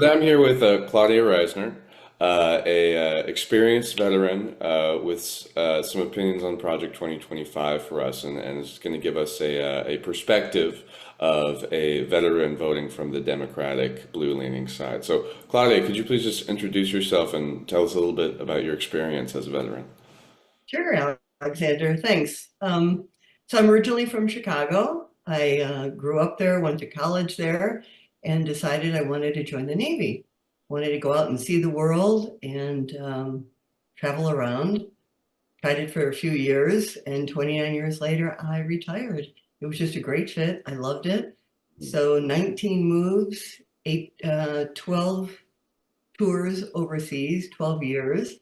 I'm here with Claudia Risner, a experienced veteran with some opinions on Project 2025 for us, and is going to give us a perspective of a veteran voting from the Democratic blue-leaning side. So, Claudia, could you please just introduce yourself and tell us a little bit about your experience as a veteran? Sure, Alexander. Thanks. So I'm originally from Chicago. I grew up there, went to college there, and decided I wanted to join the Navy. Wanted to go out and see the world and travel around. Tried it for a few years, and 29 years later, I retired. It was just a great fit. I loved it. So 19 moves, 12 tours overseas, 12 years.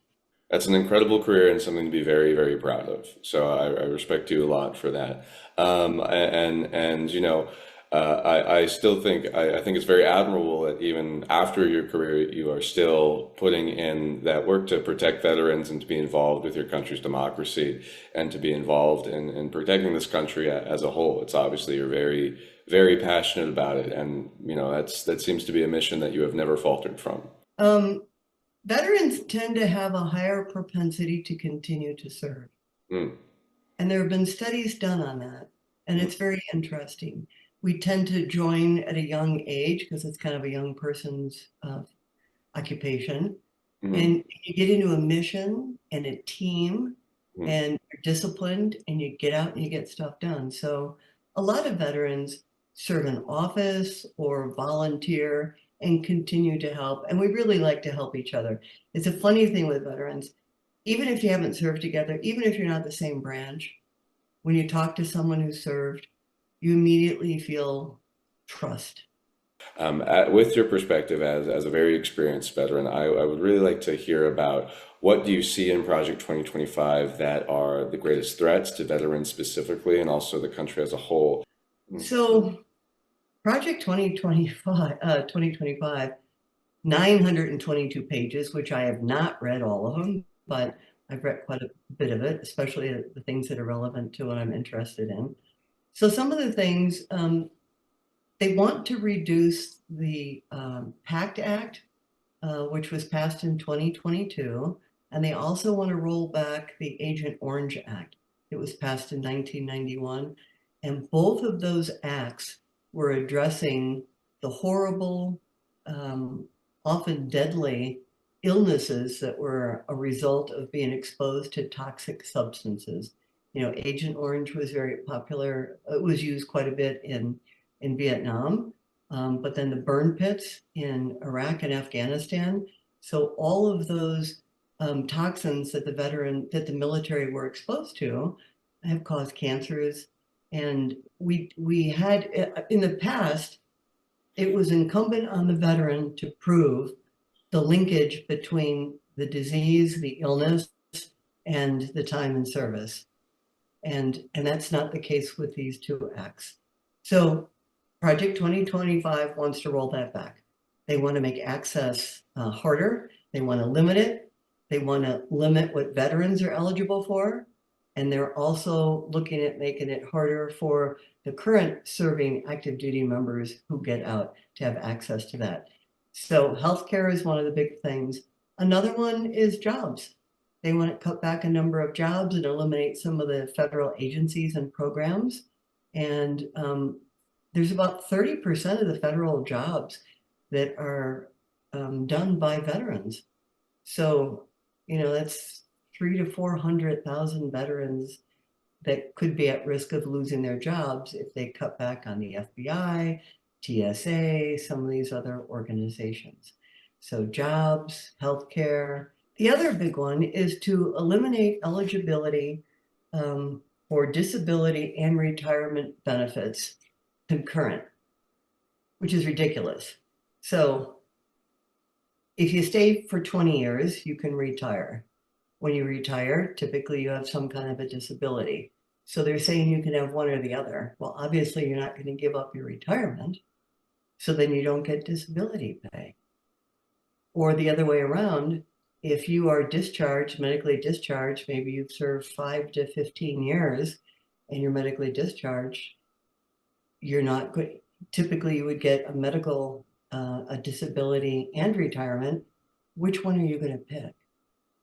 That's an incredible career and something to be very, very proud of. So I respect you a lot for that. And I still think I think it's very admirable that even after your career, you are still putting in that work to protect veterans and to be involved with your country's democracy and to be involved in protecting this country as a whole. It's obviously you're very, very passionate about it, and that seems to be a mission that you have never faltered from. Um, Veterans tend to have a higher propensity to continue to serve. Mm, And there have been studies done on that. And mm, it's very interesting. We tend to join at a young age because it's kind of a young person's occupation. mm, And you get into a mission and a team mm. and you're disciplined and you get out and you get stuff done. So a lot of veterans serve in office or volunteer and continue to help. And we really like to help each other. It's a funny thing with veterans. Even if you haven't served together, even if you're not the same branch, when you talk to someone who served, you immediately feel trust. With your perspective as a very experienced veteran, I would really like to hear about what do you see in Project 2025 that are the greatest threats to veterans specifically and also the country as a whole. So Project 2025, 2025, 922 pages, which I have not read all of them, but I've read quite a bit of it, especially the things that are relevant to what I'm interested in. So some of the things, they want to reduce the PACT Act, which was passed in 2022, and they also want to roll back the Agent Orange Act. It was passed in 1991, and both of those acts were addressing the horrible, um, often deadly illnesses that were a result of being exposed to toxic substances. Agent Orange was very popular. It was used quite a bit in Vietnam, but then the burn pits in Iraq and Afghanistan. So all of those toxins that the military were exposed to have caused cancers. And we had in the past, it was incumbent on the veteran to prove the linkage between the disease, the illness, and the time in service. And that's not the case with these two acts. So Project 2025 wants to roll that back. They want to make access harder. They want to limit it. They want to limit what veterans are eligible for. And they're also looking at making it harder for the current serving active duty members who get out to have access to that. So healthcare is one of the big things. Another one is jobs. They want to cut back a number of jobs and eliminate some of the federal agencies and programs. And there's about 30% of the federal jobs that are done by veterans. So, that's 300,000 to 400,000 veterans that could be at risk of losing their jobs if they cut back on the FBI, TSA, some of these other organizations. So jobs, healthcare. The other big one is to eliminate eligibility for disability and retirement benefits concurrent, which is ridiculous. So if you stay for 20 years, you can retire. When you retire, typically you have some kind of a disability. So they're saying you can have one or the other. Well, obviously, you're not going to give up your retirement. So then you don't get disability pay. Or the other way around, if you are discharged, medically discharged, maybe you've served 5 to 15 years and you're medically discharged, you're not good. Typically, you would get a medical a disability and retirement, which one are you going to pick?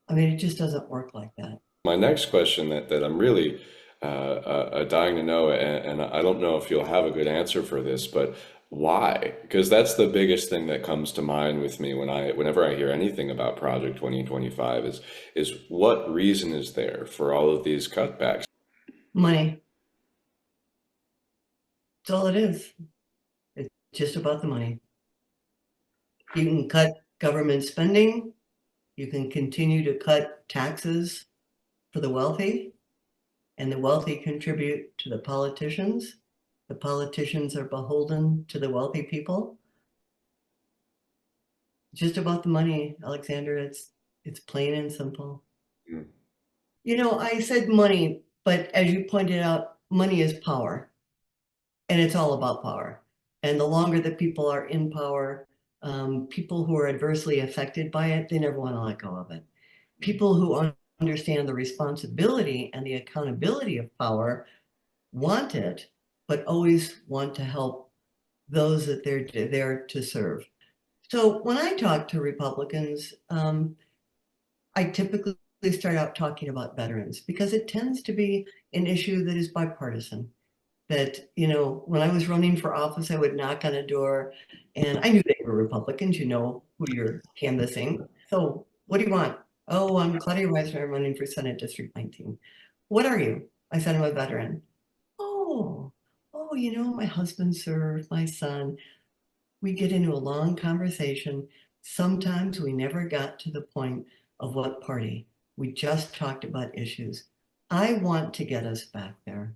I mean, it just doesn't work like that. My next question that I'm really dying to know, and I don't know if you'll have a good answer for this, but why? Because that's the biggest thing that comes to mind with me whenever I hear anything about Project 2025 is what reason is there for all of these cutbacks? Money. That's all it is. It's just about the money. You can cut government spending. You can continue to cut taxes for the wealthy, and the wealthy contribute to the politicians. The politicians are beholden to the wealthy people. Just about the money, Alexander. It's plain and simple. Mm, You know, I said money, but as you pointed out, money is power, and it's all about power. And the longer that people are in power, people who are adversely affected by it, they never want to let go of it. People who understand the responsibility and the accountability of power want it, but always want to help those that they're there to serve. So when I talk to Republicans, I typically start out talking about veterans because it tends to be an issue that is bipartisan. That, you know, when I was running for office, I would knock on a door and I knew they were Republicans, you know who you're canvassing. So what do you want? Oh, I'm Claudia Risner, I'm running for Senate District 19. What are you? I said, I'm a veteran. Oh, oh, you know, my husband served, my son. We get into a long conversation. Sometimes we never got to the point of what party. We just talked about issues. I want to get us back there.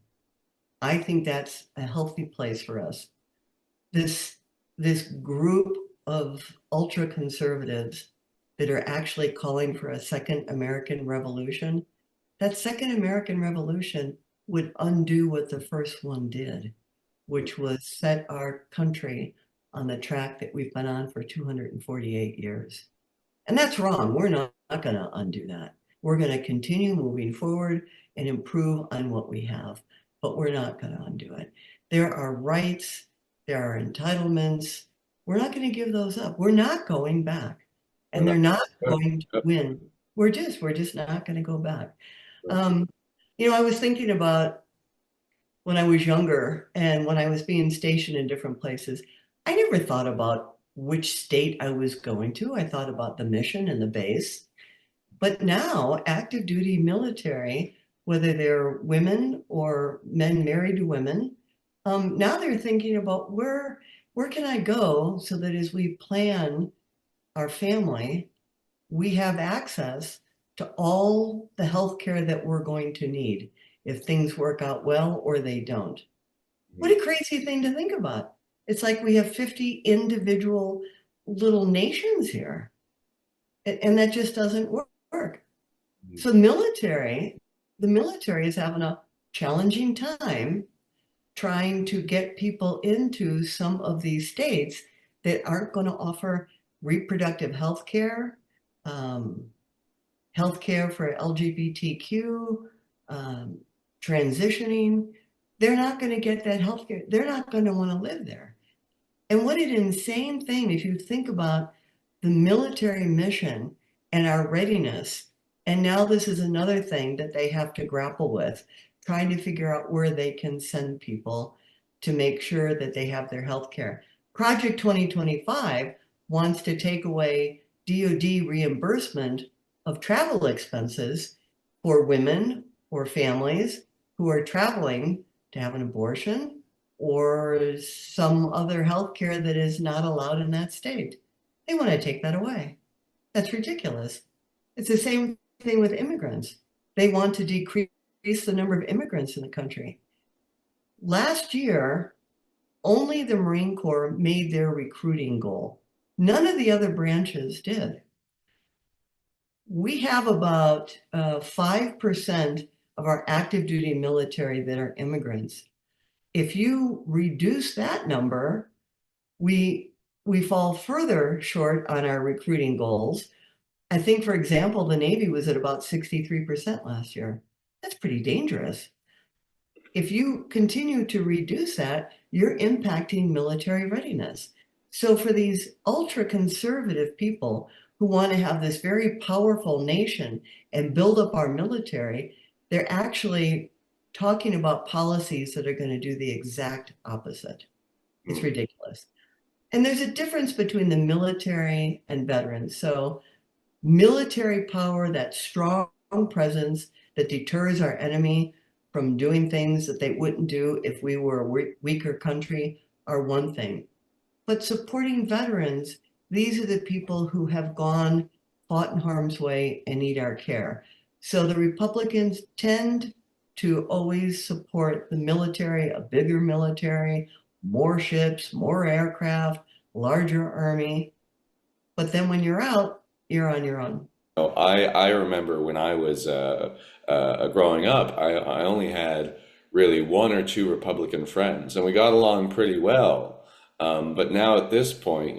I think that's a healthy place for us. This this group of ultra conservatives that are actually calling for a second American Revolution, that second American Revolution would undo what the first one did, which was set our country on the track that we've been on for 248 years. And that's wrong. We're not going to undo that. We're going to continue moving forward and improve on what we have, but we're not going to undo it. There are rights, there are entitlements. We're not going to give those up. We're not going back, we're and not- they're not Yep, going to yep, win. We're just not going to go back. yep. Um, you know, I was thinking about when I was younger and when I was being stationed in different places, I never thought about which state I was going to. I thought about the mission and the base. But now, active duty military, whether they're women or men married to women, now they're thinking about where can I go so that as we plan our family, we have access to all the health care that we're going to need if things work out well or they don't. What a crazy thing to think about. It's like we have 50 individual little nations here, and that just doesn't work. So the military is having a challenging time trying to get people into some of these states that aren't going to offer reproductive health care, um, healthcare for LGBTQ, um, transitioning. They're not going to get that healthcare. They're not going to want to live there. And what an insane thing if you think about the military mission and our readiness. And now this is another thing that they have to grapple with, trying to figure out where they can send people to make sure that they have their health care. Project 2025 wants to take away DoD reimbursement of travel expenses for women or families who are traveling to have an abortion or some other health care that is not allowed in that state. They want to take that away. That's ridiculous. It's the same thing with immigrants. They want to decrease the number of immigrants in the country. Last year, only the Marine Corps made their recruiting goal. None of the other branches did. We have about 5% of our active duty military that are immigrants. If you reduce that number, we we fall further short on our recruiting goals. I think, for example, the Navy was at about 63% last year. That's pretty dangerous. If you continue to reduce that, you're impacting military readiness. So for these ultra conservative people who want to have this very powerful nation and build up our military, they're actually talking about policies that are going to do the exact opposite. It's Mm. ridiculous. And there's a difference between the military and veterans. So military power, that strong presence that deters our enemy from doing things that they wouldn't do if we were a weaker country, are one thing. But supporting veterans, these are the people who have gone, fought in harm's way, and need our care. So the Republicans tend to always support the military, a bigger military, more ships, more aircraft, larger army. But then when you're out, you're on your own. Oh, I remember when I was growing up, I only had really one or two Republican friends, and we got along pretty well. But now at this point,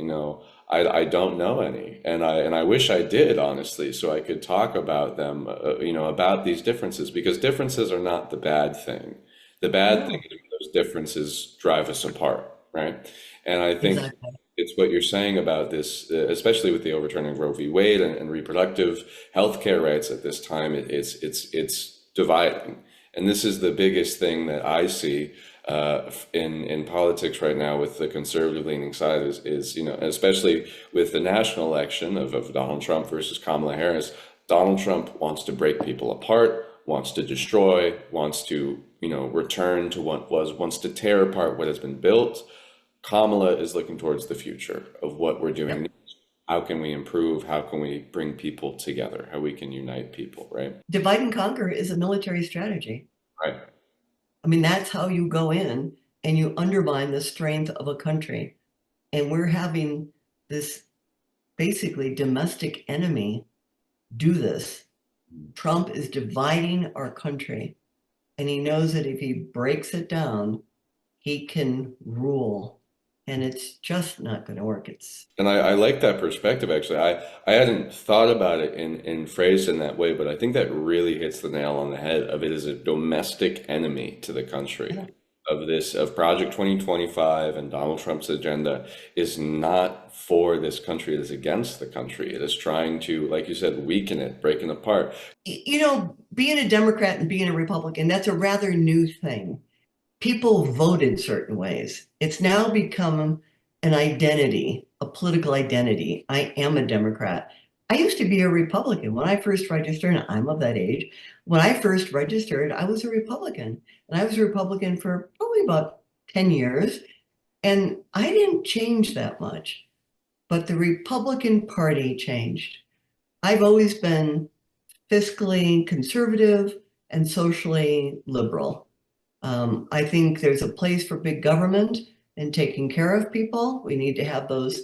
I don't know any, and I wish I did, honestly, so I could talk about them, about these differences, because differences are not the bad thing. The bad thing No, is when those differences drive us apart, right? And I think exactly. it's what you're saying about this, especially with the overturning of Roe v. Wade and reproductive health care rights at this time. It's dividing, and this is the biggest thing that I see in politics right now with the conservative leaning side is especially with the national election of Donald Trump versus Kamala Harris. Donald Trump wants to break people apart, wants to destroy, wants to return to what was, wants to tear apart what has been built. Kamala is looking towards the future of what we're doing Yep. next. How can we improve? How can we bring people together? How we can unite people, right? Divide and conquer is a military strategy. Right. I mean, that's how you go in and you undermine the strength of a country. And we're having this basically domestic enemy do this. Trump is dividing our country, and he knows that if he breaks it down, he can rule. And it's just not going to work. It's And I like that perspective actually. I hadn't thought about it in phrased in that way, but I think that really hits the nail on the head of it as a domestic enemy to the country. Of Project 2025 and Donald Trump's agenda is not for this country, it is against the country. It is trying to, like you said, weaken it, break it apart. being a Democrat and being a Republican, that's a rather new thing. People voted certain ways. It's now become an identity, a political identity. I am a Democrat. I used to be a Republican when I first registered, and I'm of that age. When I first registered, I was a Republican, and I was a Republican for probably about 10 years, and I didn't change that much, but the Republican Party changed. I've always been fiscally conservative and socially liberal. I think there's a place for big government and taking care of people. We need to have those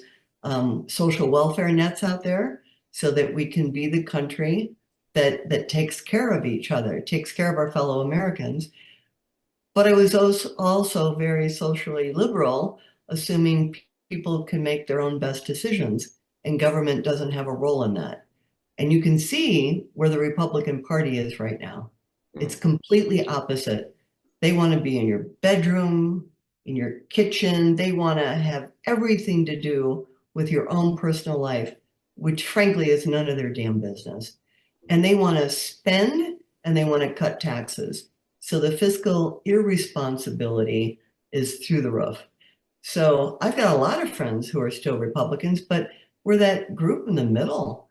social welfare nets out there so that we can be the country that takes care of each other, takes care of our fellow Americans. But I was also very socially liberal, assuming people can make their own best decisions and government doesn't have a role in that. And you can see where the Republican Party is right now. It's Mm. completely opposite. They want to be in your bedroom, in your kitchen. They want to have everything to do with your own personal life, which frankly is none of their damn business. And they want to spend and they want to cut taxes. So the fiscal irresponsibility is through the roof. So I've got a lot of friends who are still Republicans, but we're that group in the middle.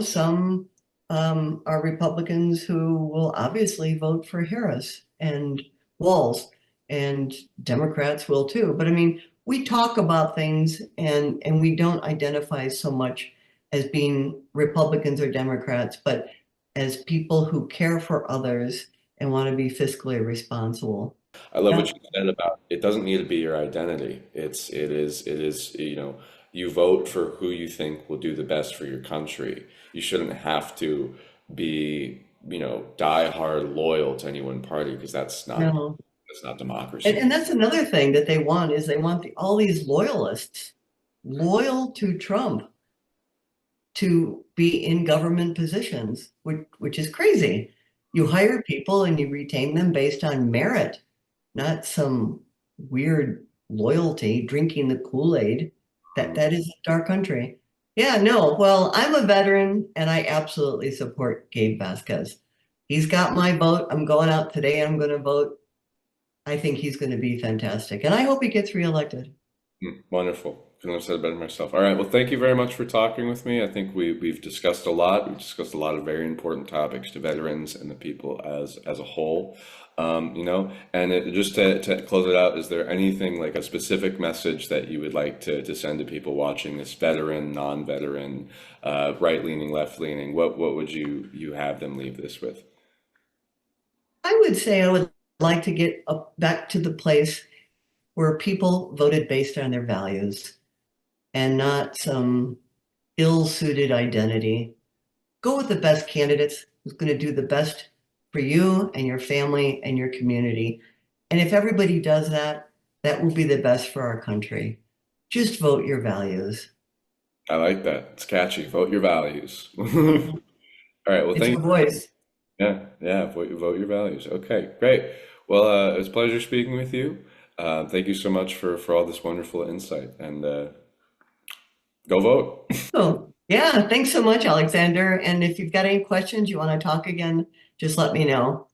Some are Republicans who will obviously vote for Harris and Walz, and Democrats will too. But I mean, we talk about things and we don't identify so much as being Republicans or Democrats, but as people who care for others and want to be fiscally responsible. I love Yeah. what you said about it doesn't need to be your identity. It is, you vote for who you think will do the best for your country. You shouldn't have to be, die hard loyal to any one party because No. that's not democracy. And that's another thing that they want is they want all these loyalists loyal to Trump to be in government positions, which is crazy. You hire people and you retain them based on merit, not some weird loyalty, drinking the Kool-Aid. That is our country. Yeah, no. Well, I'm a veteran and I absolutely support Gabe Vasquez. He's got my vote. I'm going out today. I'm going to vote. I think he's going to be fantastic. And I hope he gets reelected. Wonderful. Couldn't have said it better myself. All right. Well, thank you very much for talking with me. I think we've discussed a lot. We've discussed a lot of very important topics to veterans and the people as a whole. And just to close it out, is there anything like a specific message that you would like to send to people watching this, veteran, non-veteran, right-leaning, left-leaning? What would you have them leave this with? I would say I would like to get up back to the place where people voted based on their values and not some ill-suited identity. Go with the best candidates who's going to do the best for you and your family and your community. And if everybody does that, that will be the best for our country. Just vote your values. I like that. It's catchy. Vote your values. All right. Well, It's thank our voice. Yeah, yeah, vote your values. Okay, great. Well, it was a pleasure speaking with you. Thank you so much for all this wonderful insight and go vote. Oh, yeah. Thanks so much, Alexander. And if you've got any questions, you want to talk again, just let me know.